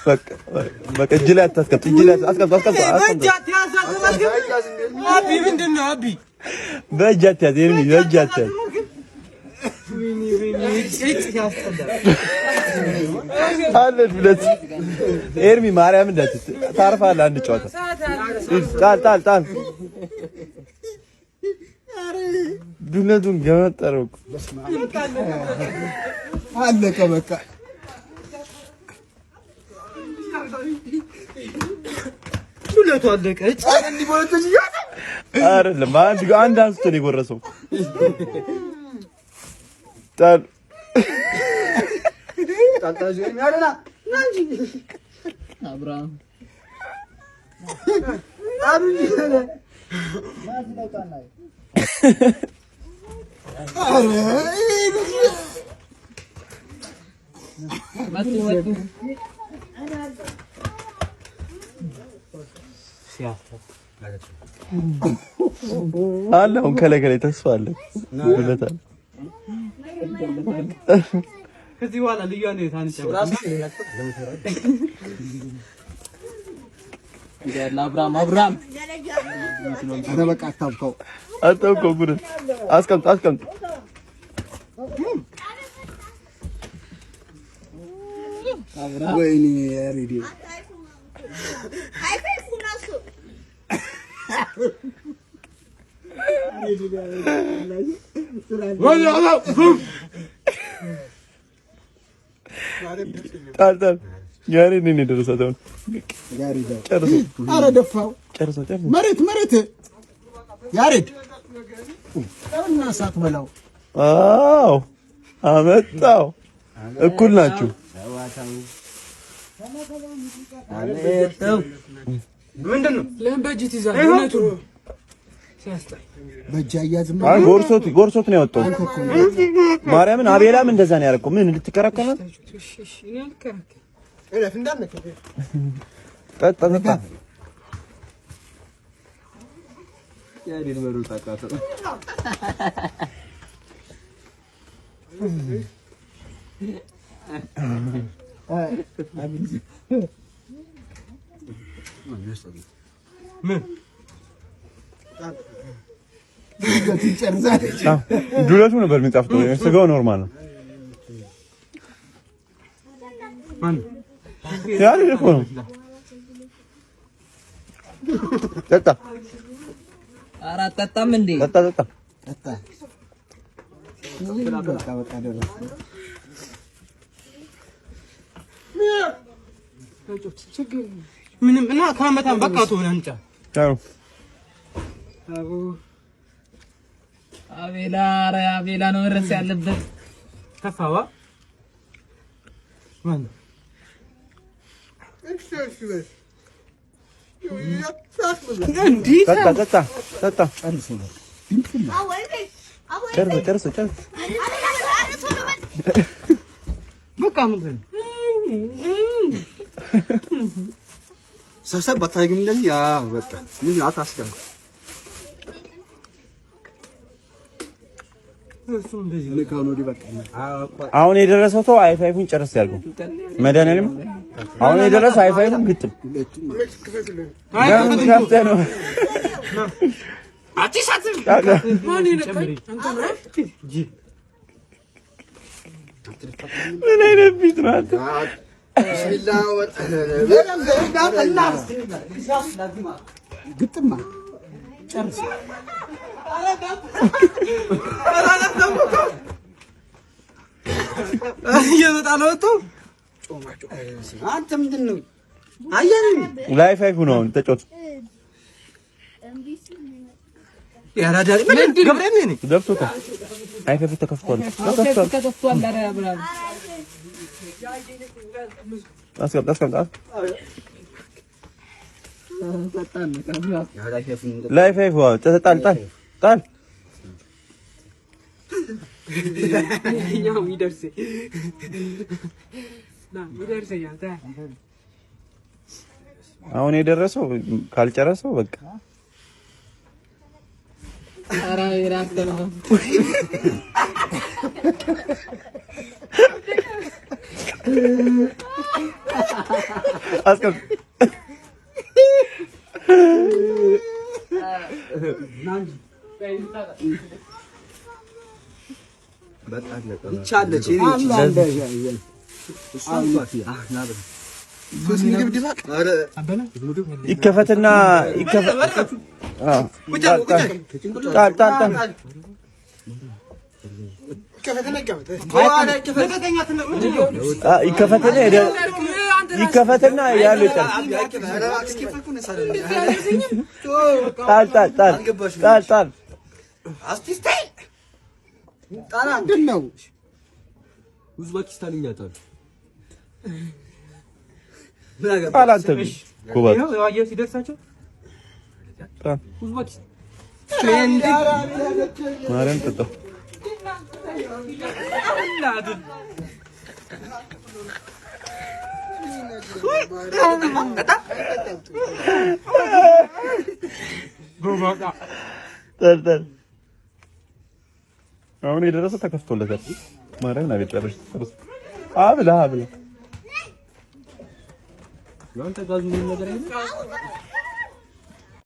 በቃ እጅ ላይ አታስቀምጥ፣ እጅ ላይ አስቀምጥ። አቢ ምንድን ነው አቢ? በእጅ አትያዝ፣ በእጅ አትያዝ። ኤርሚ ማርያም እንዳትት ታርፋለህ። አንድ ጨዋታ ጣል ዱነቱን ገመጠረው አለቀ በቃ። ዱነቱ አለቀ። አይደለም አንድ አንስቶ ነው የጎረሰው። ጣል አብርሃም አለ አሁን ከላይ ተስፋ አለ ብለታል። ከዚህ በኋላ ልዩ አንዴ ታንጨው አብርሃም ኧረ በቃ አታውቀው ጉድ አስቀምጥ ወይኔ ሬዲዮ ጣል ያሬ ነኝ ደረሰው አሁን ጨርሶ ኧረ ደፋው ጨርሶ መሬት ያሬድ እና ሳት በላው። አዎ አመጣው። እኩል ናችሁ። ምንድነው? ለምን በእጅ ትይዛለህ? እውነቱ ሲያስጠላ በእጅ አያዝም። ጎርሶት ነው ያወጣው። ማርያምን አቤላም እንደዛ ነው ያደረገው። ምን ልትከራከራ? እኔ አልከራከርም። እለፍ እንዳነከ ጠጣ ያሬድ በሩ ታቃተው ዱለቱ ነበር የሚጣፍጠው። ስጋው ኖርማል ነው። ያሬድ እኮ ነው። ጠጣ ኧረ አጠጣም እንዴ? ጠጣ በቃ ደረሰ። ምንም እና ካመታም በቃ ተሆነ እንጫ አቤላ ነው እረስ ያለበት ተፋዋ ማን ጠጣ ጨርሶ በቃ ምንድን ሰብሰብ ባታገኝ እንደዚህ ያ በቃ ምን አታስቀም። አሁን የደረሰው ተው አይፋይፉን ጨርስ ያልኩ መድኃኒዓለም አሁን የደረሰው አይፋይፉን ግጥም ነው። አትሳት ማን ይነካኝ አንተ ምን አይነት ቢት ነው አንተ? ግጥማ ጨርስ እየመጣለ ወጡ። አንተ ምንድን ነው አየህ? ላይ ፋይፉ ነው ተጫወት። ያራዳሪ ምን ገብረኝ ነኝ ደብቶታል። አይፋይፉ ተከፍቷል። አስቀምጥ ላይ ፋይፉ ጣል ያው ይደርስ ይደርሰኛል። አሁን የደረሰው ካልጨረሰው በቃ ኧረ ይራስ ነው አስቀም ይቻለች ይከፈትና ይከፈትና ያለው ጣል ነው ኡዝቤኪስታንኛ ጣል ጣላንተ ጎባት ያው ሲደርሳቸው ኡዝቤኪስታን ማረን ተጣ አሁን የደረሰ ተከፍቶለታል። ማርያም ነው ጨርሽ አብላ ያንተ ጋዝ ምን ነገር አይደል?